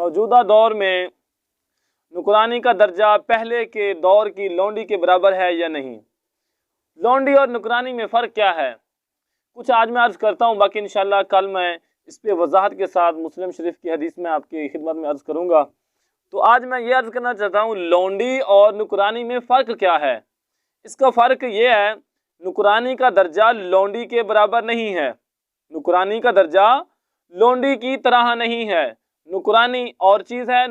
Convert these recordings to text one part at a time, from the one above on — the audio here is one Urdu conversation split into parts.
موجودہ دور میں نکرانی کا درجہ پہلے کے دور کی لونڈی کے برابر ہے یا نہیں؟ لونڈی اور نکرانی میں فرق کیا ہے؟ کچھ آج میں عرض کرتا ہوں، باقی انشاءاللہ کل میں اس پہ وضاحت کے ساتھ مسلم شریف کی حدیث میں آپ کی خدمت میں عرض کروں گا۔ تو آج میں یہ عرض کرنا چاہتا ہوں لونڈی اور نکرانی میں فرق کیا ہے۔ اس کا فرق یہ ہے، نکرانی کا درجہ لونڈی کے برابر نہیں ہے، نکرانی کا درجہ لونڈی کی طرح نہیں ہے۔ نکرانی اور چیز ہے،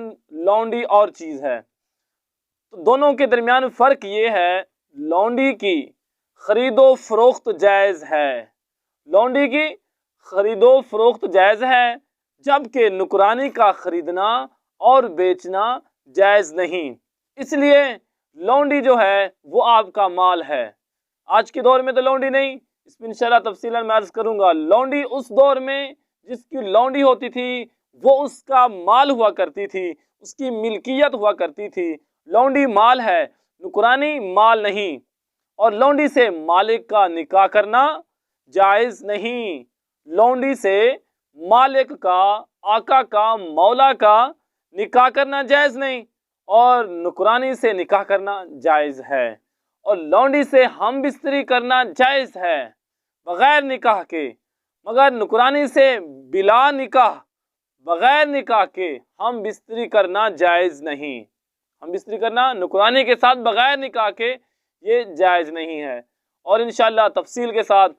لونڈی اور چیز ہے۔ تو دونوں کے درمیان فرق یہ ہے، لونڈی کی خرید و فروخت جائز ہے، لونڈی کی خرید و فروخت جائز ہے، جبکہ نکرانی کا خریدنا اور بیچنا جائز نہیں۔ اس لیے لونڈی جو ہے وہ آپ کا مال ہے۔ آج کے دور میں تو لونڈی نہیں، اس میں انشاءاللہ تفصیلاً میں عرض کروں گا۔ لونڈی اس دور میں جس کی لونڈی ہوتی تھی وہ اس کا مال ہوا کرتی تھی، اس کی ملکیت ہوا کرتی تھی۔ لونڈی مال ہے، نکرانی مال نہیں، اور لونڈی سے مالک کا نکاح کرنا جائز نہیں۔ لونڈی سے مالک کا، آقا کا، مولا کا نکاح کرنا جائز نہیں، اور نکرانی سے نکاح کرنا جائز ہے۔ اور لونڈی سے ہم بستری کرنا جائز ہے بغیر نکاح کے، مگر نکرانی سے بلا نکاح، بغیر نکاح کے ہم بستری کرنا جائز نہیں۔ ہم بستری کرنا نکرانی کے ساتھ بغیر نکاح کے یہ جائز نہیں ہے۔ اور انشاءاللہ تفصیل کے ساتھ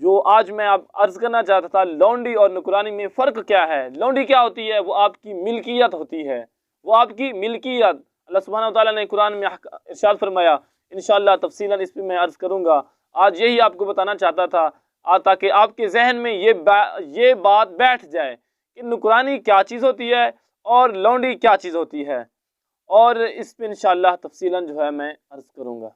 جو آج میں آپ عرض کرنا چاہتا تھا، لونڈی اور نکرانی میں فرق کیا ہے۔ لونڈی کیا ہوتی ہے؟ وہ آپ کی ملکیت ہوتی ہے، وہ آپ کی ملکیت۔ اللہ سبحانہ وتعالیٰ نے قرآن میں ارشاد فرمایا، انشاءاللہ تفصیلاً اس پہ میں عرض کروں گا۔ آج یہی آپ کو بتانا چاہتا تھا تاکہ آپ کے ذہن میں یہ بات بیٹھ جائے کہ نکرانی کیا چیز ہوتی ہے اور لونڈی کیا چیز ہوتی ہے، اور اس پہ انشاءاللہ تفصیلاً جو ہے میں عرض کروں گا۔